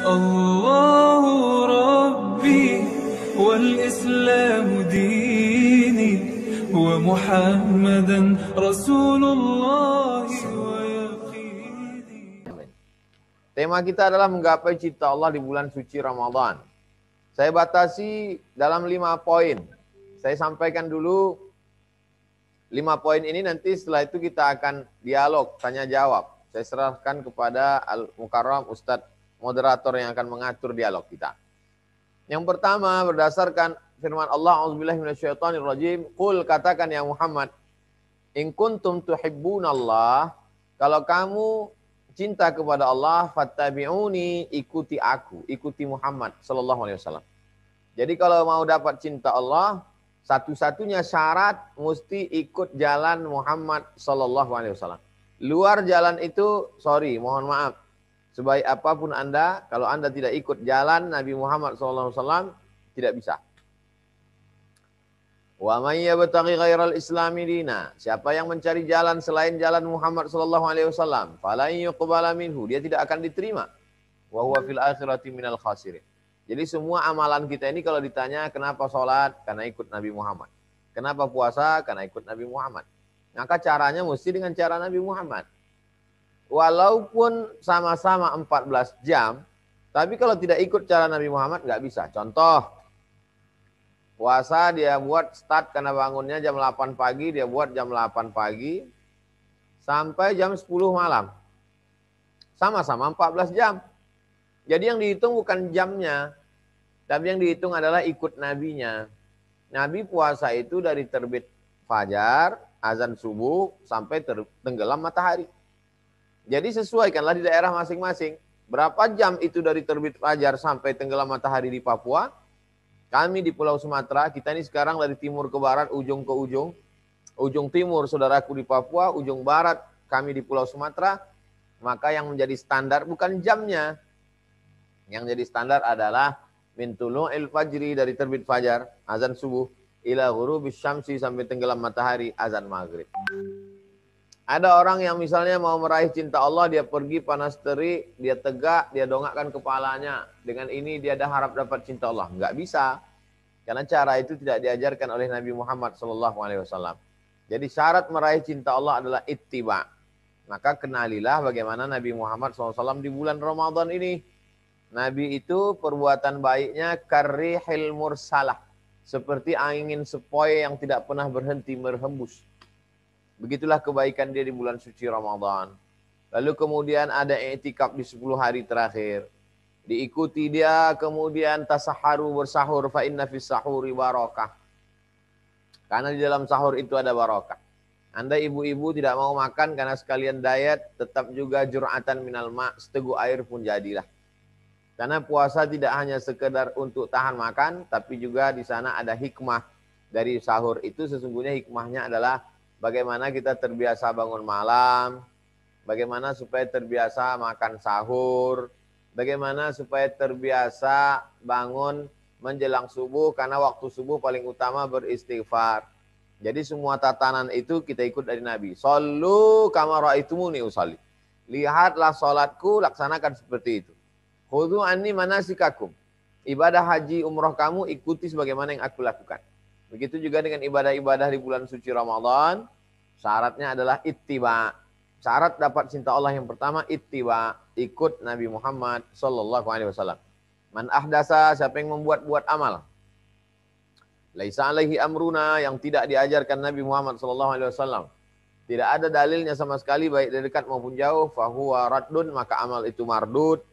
الله ربي والإسلام ديني ومحمدا رسول الله ويقيني. Tema kita adalah menggapai cita Allah di bulan suci Ramadan. Saya batasi dalam 5 poin. Saya sampaikan dulu 5 poin ini, nanti setelah itu kita akan dialog, tanya jawab. Saya serahkan kepada Al-Mukarram Ustadz moderator yang akan mengatur dialog kita. Yang pertama berdasarkan firman Allah, A'udzubillahi minasyaitonirrajim, qul, katakan ya Muhammad, in kuntum tuhibbunallah, kalau kamu cinta kepada Allah, fattabi'uni, ikuti aku, ikuti Muhammad sallallahu alaihi wasallam. Jadi kalau mau dapat cinta Allah, satu-satunya syarat mesti ikut jalan Muhammad sallallahu alaihi wasallam. Luar jalan itu, sorry, mohon maaf. Sebaik apapun Anda, kalau Anda tidak ikut jalan Nabi Muhammad sallallahu alaihi wasallam, tidak bisa. Wa may yabtaghi ghairal islami dina, siapa yang mencari jalan selain jalan Muhammad sallallahu alaihi wasallam, falan yuqbala minhu, dia tidak akan diterima. Wa huwa fil akhirati minal khasirin. Jadi semua amalan kita ini kalau ditanya kenapa sholat, karena ikut Nabi Muhammad. Kenapa puasa, karena ikut Nabi Muhammad. Maka caranya mesti dengan cara Nabi Muhammad. Walaupun sama-sama 14 jam, tapi kalau tidak ikut cara Nabi Muhammad nggak bisa. Contoh, puasa dia buat start karena bangunnya jam 8 pagi, dia buat jam 8 pagi sampai jam 10 malam. Sama-sama 14 jam. Jadi yang dihitung bukan jamnya, tapi yang dihitung adalah ikut nabinya. Nabi puasa itu dari terbit fajar, azan subuh, sampai tenggelam matahari. Jadi sesuaikanlah di daerah masing-masing. Berapa jam itu dari terbit fajar sampai tenggelam matahari di Papua? Kami di Pulau Sumatera, kita ini sekarang dari timur ke barat, ujung ke ujung. Ujung timur saudaraku di Papua, ujung barat kami di Pulau Sumatera. Maka yang menjadi standar bukan jamnya. Yang jadi standar adalah min tulu'il fajri, dari terbit fajar, azan subuh, ila ghurubis syamsi, sampai tenggelam matahari, azan maghrib. Ada orang yang misalnya mau meraih cinta Allah, dia pergi panas terik, dia tegak, dia dongakkan kepalanya. Dengan ini dia dah harap dapat cinta Allah. Enggak bisa. Karena cara itu tidak diajarkan oleh Nabi Muhammad SAW. Jadi syarat meraih cinta Allah adalah ittiba. Maka kenalilah bagaimana Nabi Muhammad SAW di bulan Ramadan ini. Nabi itu perbuatan baiknya karrihil mursalah, seperti angin sepoi yang tidak pernah berhenti berhembus. Begitulah kebaikan dia di bulan suci Ramadan. Lalu kemudian ada i'tikaf di 10 hari terakhir. Diikuti dia kemudian tasaharu, bersahur, fa inna fis sahuri barakah. Karena di dalam sahur itu ada barakah. Anda ibu-ibu tidak mau makan karena sekalian diet, tetap juga jur'atan minal ma', seteguk air pun jadilah. Karena puasa tidak hanya sekedar untuk tahan makan, tapi juga di sana ada hikmah dari sahur itu. Sesungguhnya hikmahnya adalah bagaimana kita terbiasa bangun malam, bagaimana supaya terbiasa makan sahur, bagaimana supaya terbiasa bangun menjelang subuh, karena waktu subuh paling utama beristighfar. Jadi semua tatanan itu kita ikut dari Nabi. Shollu kama ra'aitumuni usolli. Lihatlah sholatku, laksanakan seperti itu. Khudhu anni manasikakum. Ibadah haji umroh kamu ikuti sebagaimana yang aku lakukan. Begitu juga dengan ibadah-ibadah di bulan suci Ramadan. Syaratnya adalah ittiba. Syarat dapat cinta Allah yang pertama ittiba, ikut Nabi Muhammad sallallahu alaihi wasallam. Man ahdasa, siapa yang membuat-buat amal. Laisa alaihi amruna, yang tidak diajarkan Nabi Muhammad sallallahu alaihi wasallam. Tidak ada dalilnya sama sekali baik dari dekat maupun jauh, fahuwa raddun, maka amal itu mardud.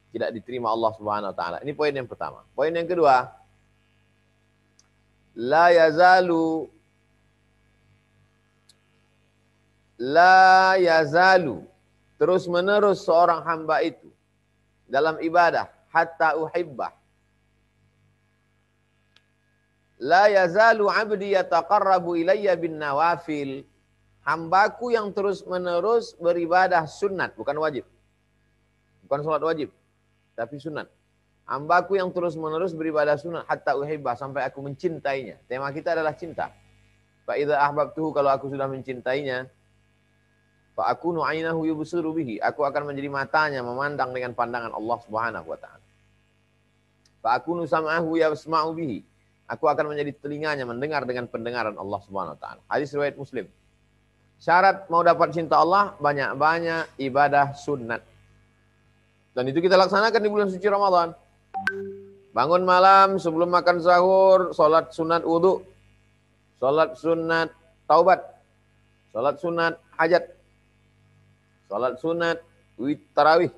Tidak diterima Allah Subhanahu wa taala. Ini poin yang pertama. Poin yang kedua, la yazalu terus menerus seorang hamba itu dalam ibadah hatta uhibbah. La yazalu 'abdi yataqarrabu ilayya bin nawafil. Hambaku yang terus menerus beribadah sunat, bukan wajib. Bukan sholat wajib, tapi sunat. Hambaku yang terus-menerus beribadah sunat hatta uhibbah, sampai aku mencintainya. Tema kita adalah cinta. Fa idza ahbabtuhu, kalau aku sudah mencintainya, fa akunu 'ainahu yubsiru bihi, aku akan menjadi matanya memandang dengan pandangan Allah Subhanahu wa taala. Fa akunu sam'ahu yasma'u bihi. Aku akan menjadi telinganya mendengar dengan pendengaran Allah Subhanahu wa taala. Hadis riwayat Muslim. Syarat mau dapat cinta Allah, banyak-banyak ibadah sunat. Dan itu kita laksanakan di bulan suci Ramadan. Bangun malam sebelum makan sahur, sholat sunat wudu, sholat sunat taubat, sholat sunat hajat, sholat sunat tarawih.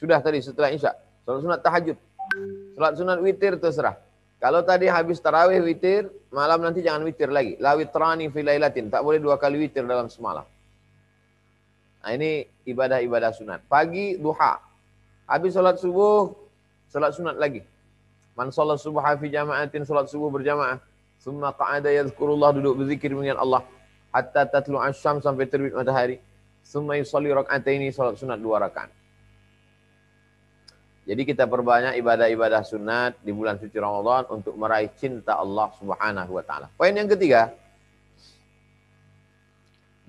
Sudah tadi setelah isya. Sholat sunat tahajud, sholat sunat witir terserah. Kalau tadi habis tarawih witir, malam nanti jangan witir lagi. La witrani fi lailatin, tak boleh 2 kali witir dalam semalam. Nah ini ibadah-ibadah sunat. Pagi duha, habis sholat subuh, sholat sunat lagi. Man sholat subuha fi jama'atin, sholat subuh berjamaah. Summa qa'ada yadhkurullah, duduk berzikir mengingat Allah. Hatta tatlu asyam, sampai terbit matahari. Summa yusalli rak'ataini, sholat sunat 2 rakaat. Jadi kita perbanyak ibadah-ibadah sunat di bulan suci Ramadan untuk meraih cinta Allah Subhanahu wa taala. Poin yang ketiga,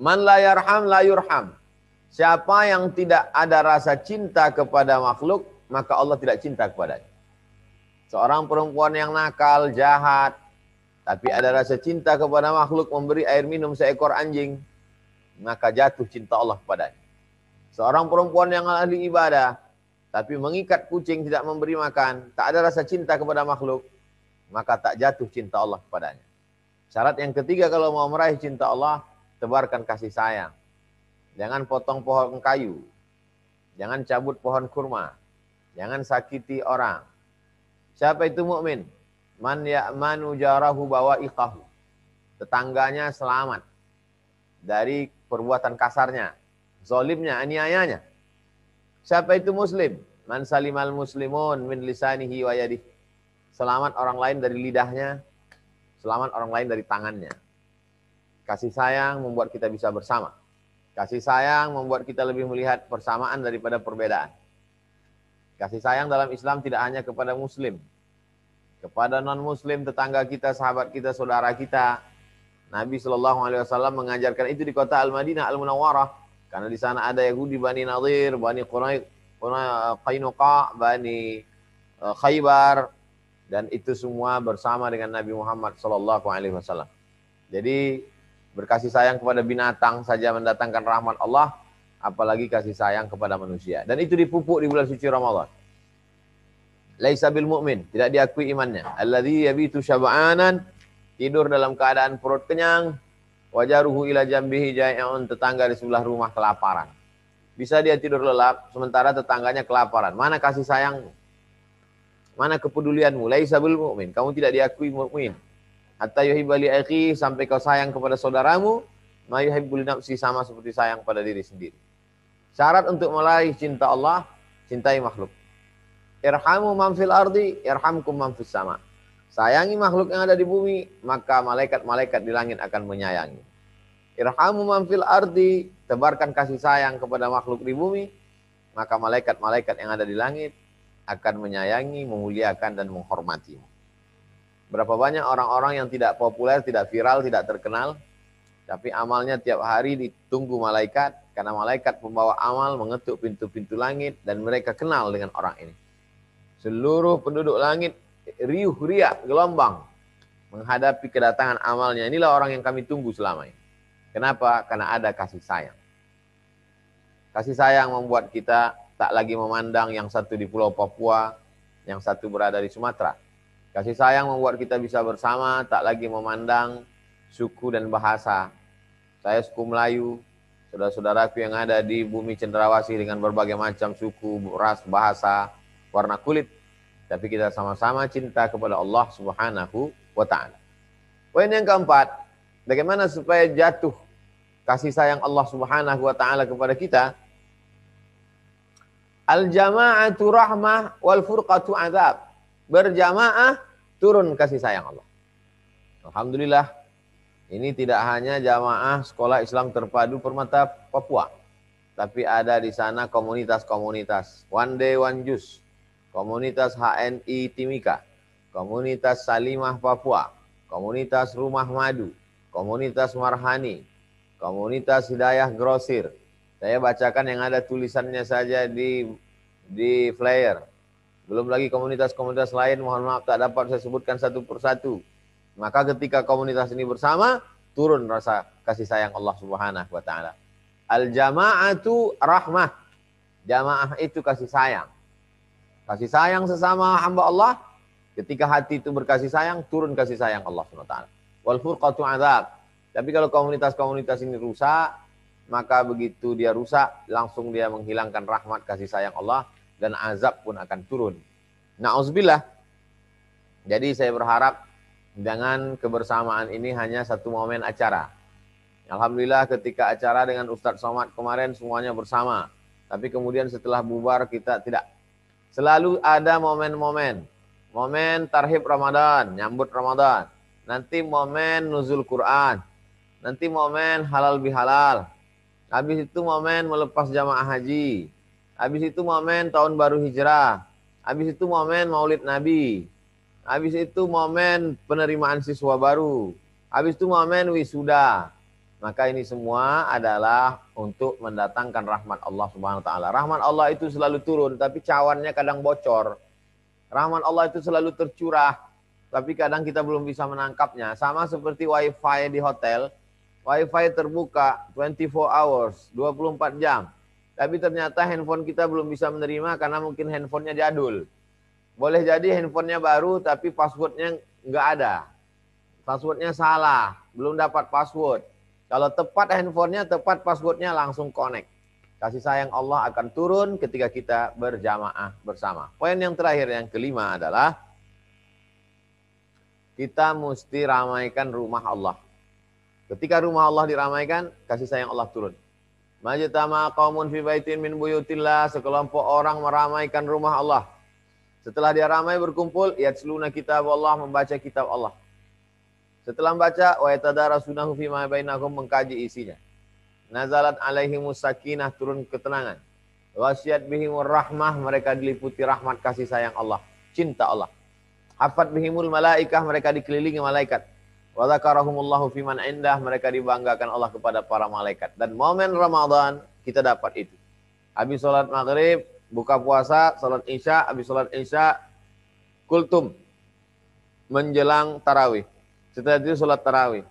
man la yarham la yurham. Siapa yang tidak ada rasa cinta kepada makhluk, maka Allah tidak cinta kepadanya. Seorang perempuan yang nakal, jahat, tapi ada rasa cinta kepada makhluk, memberi air minum seekor anjing, maka jatuh cinta Allah kepadanya. Seorang perempuan yang ahli ibadah, tapi mengikat kucing, tidak memberi makan, tak ada rasa cinta kepada makhluk, maka tak jatuh cinta Allah kepadanya. Syarat yang ketiga kalau mau meraih cinta Allah, tebarkan kasih sayang. Jangan potong pohon kayu, jangan cabut pohon kurma, jangan sakiti orang. Siapa itu mukmin? Man ya'manu jarahu bawa'iqahu. Tetangganya selamat dari perbuatan kasarnya, zalimnya, aniayanya. Siapa itu muslim? Man salimal muslimun min lisanihi wa yadihi. Selamat orang lain dari lidahnya, selamat orang lain dari tangannya. Kasih sayang membuat kita bisa bersama. Kasih sayang membuat kita lebih melihat persamaan daripada perbedaan. Kasih sayang dalam Islam tidak hanya kepada muslim. Kepada non-muslim, tetangga kita, sahabat kita, saudara kita. Nabi SAW mengajarkan itu di kota Al-Madinah Al-Munawwarah. Karena di sana ada Yahudi, Bani Nadir, Bani Qainuqa, Bani Khaybar, dan itu semua bersama dengan Nabi Muhammad SAW. Jadi berkasih sayang kepada binatang saja mendatangkan rahmat Allah, apalagi kasih sayang kepada manusia. Dan itu dipupuk di bulan suci Ramadan. Laisa bil mu'min, tidak diakui imannya. Alladzi yabitu syab'anan, tidur dalam keadaan perut kenyang. Wajaruhu ila jambihi jai'un, tetangga di sebelah rumah kelaparan. Bisa dia tidur lelap, sementara tetangganya kelaparan. Mana kasih sayangmu? Mana kepedulianmu? Laisa bil mu'min, kamu tidak diakui mukmin. Hatta yuhibba li akhi, sampai kau sayang kepada saudaramu, ma yuhibbu li nafsi, sama seperti sayang pada diri sendiri. Syarat untuk meraih cinta Allah, cintai makhluk. Irhamu man fil ardi, irhamkum man fis sama. Sayangi makhluk yang ada di bumi, maka malaikat-malaikat di langit akan menyayangi. Irhamu man fil ardi, tebarkan kasih sayang kepada makhluk di bumi, maka malaikat-malaikat yang ada di langit akan menyayangi, memuliakan, dan menghormati. Berapa banyak orang-orang yang tidak populer, tidak viral, tidak terkenal, tapi amalnya tiap hari ditunggu malaikat, karena malaikat pembawa amal mengetuk pintu-pintu langit, dan mereka kenal dengan orang ini. Seluruh penduduk langit riuh riak gelombang menghadapi kedatangan amalnya. Inilah orang yang kami tunggu selama ini. Kenapa? Karena ada kasih sayang. Kasih sayang membuat kita tak lagi memandang yang satu di Pulau Papua, yang satu berada di Sumatera. Kasih sayang membuat kita bisa bersama, tak lagi memandang suku dan bahasa. Saya suku Melayu, saudara-saudaraku yang ada di bumi Cendrawasih dengan berbagai macam suku, ras, bahasa, warna kulit. Tapi kita sama-sama cinta kepada Allah Subhanahu wa ta'ala. Poin yang keempat, bagaimana supaya jatuh kasih sayang Allah Subhanahu wa ta'ala kepada kita? Al-jama'atu rahmah wal furqatu azab. Berjamaah turun kasih sayang Allah. Alhamdulillah, ini tidak hanya jamaah sekolah Islam terpadu Permata Papua, tapi ada di sana komunitas-komunitas One Day One Juice, komunitas HNI Timika, komunitas Salimah Papua, komunitas Rumah Madu, komunitas Marhani, komunitas Hidayah Grosir. Saya bacakan yang ada tulisannya saja di flyer. Belum lagi komunitas-komunitas lain, mohon maaf tak dapat saya sebutkan satu persatu. Maka ketika komunitas ini bersama, turun rasa kasih sayang Allah Subhanahu wa taala. Al-jama'atu rahmah. Jamaah itu kasih sayang. Kasih sayang sesama hamba Allah. Ketika hati itu berkasih sayang, turun kasih sayang Allah Subhanahu wa taala. Wal furqatu adzab. Tapi kalau komunitas-komunitas ini rusak, maka begitu dia rusak, langsung dia menghilangkan rahmat kasih sayang Allah dan azab pun akan turun. Na'udzubillah. Jadi saya berharap dengan kebersamaan ini hanya satu momen acara. Alhamdulillah ketika acara dengan Ustadz Somad kemarin semuanya bersama. Tapi kemudian setelah bubar kita tidak. Selalu ada momen-momen. Momen tarhib Ramadan, nyambut Ramadan. Nanti momen nuzul Quran. Nanti momen halal bihalal. Habis itu momen melepas jamaah haji. Habis itu momen tahun baru hijrah. Habis itu momen maulid Nabi. Habis itu momen penerimaan siswa baru. Habis itu momen wisuda. Maka ini semua adalah untuk mendatangkan rahmat Allah Subhanahu wa taala. Rahmat Allah itu selalu turun, tapi cawannya kadang bocor. Rahmat Allah itu selalu tercurah, tapi kadang kita belum bisa menangkapnya. Sama seperti wifi di hotel. Wifi terbuka 24 hours, 24 jam. Tapi ternyata handphone kita belum bisa menerima karena mungkin handphonenya jadul. Boleh jadi handphonenya baru tapi passwordnya nggak ada. Passwordnya salah, belum dapat password. Kalau tepat handphonenya, tepat passwordnya, langsung connect. Kasih sayang Allah akan turun ketika kita berjamaah bersama. Poin yang terakhir, yang kelima adalah kita mesti ramaikan rumah Allah. Ketika rumah Allah diramaikan, kasih sayang Allah turun. Majtama qaumun fi baitin min buyutillah, sekelompok orang meramaikan rumah Allah. Setelah dia ramai berkumpul, yatsluna kitab Allah, membaca kitab Allah. Setelah membaca, wa yatadarasunahu fima bainahum, mengkaji isinya. Nazalat alaihimus sakinah, turun ketenangan. Wasyat bihimur rahmah, mereka diliputi rahmat kasih sayang Allah, cinta Allah. Hafat bihimul malaikah, mereka dikelilingi malaikat. Wa dzakarahumullahu fiman indah, mereka dibanggakan Allah kepada para malaikat. Dan momen Ramadan kita dapat itu. Habis sholat maghrib, buka puasa, sholat isya, habis sholat isya, kultum, menjelang tarawih. Setelah itu sholat tarawih.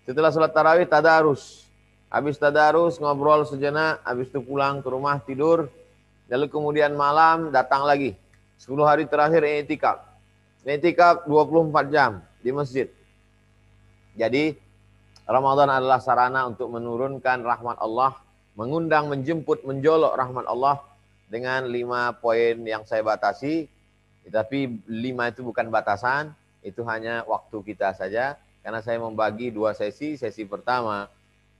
Setelah sholat tarawih tadarus. Habis tadarus ngobrol sejenak, habis itu pulang ke rumah tidur. Lalu kemudian malam datang lagi. 10 hari terakhir i'tikaf. I'tikaf 24 jam di masjid. Jadi Ramadan adalah sarana untuk menurunkan rahmat Allah, mengundang, menjemput, menjolok rahmat Allah dengan 5 poin yang saya batasi. Tapi 5 itu bukan batasan. Itu hanya waktu kita saja, karena saya membagi 2 sesi. Sesi pertama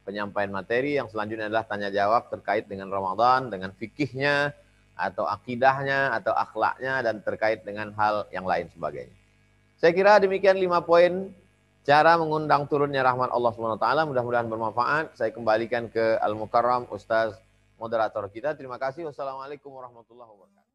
penyampaian materi, yang selanjutnya adalah tanya jawab terkait dengan Ramadan, dengan fikihnya, atau akidahnya, atau akhlaknya, dan terkait dengan hal yang lain sebagainya. Saya kira demikian 5 poin cara mengundang turunnya rahmat Allah SWT. Mudah-mudahan bermanfaat. Saya kembalikan ke Al-Mukarram, Ustaz moderator kita. Terima kasih. Wassalamualaikum warahmatullahi wabarakatuh.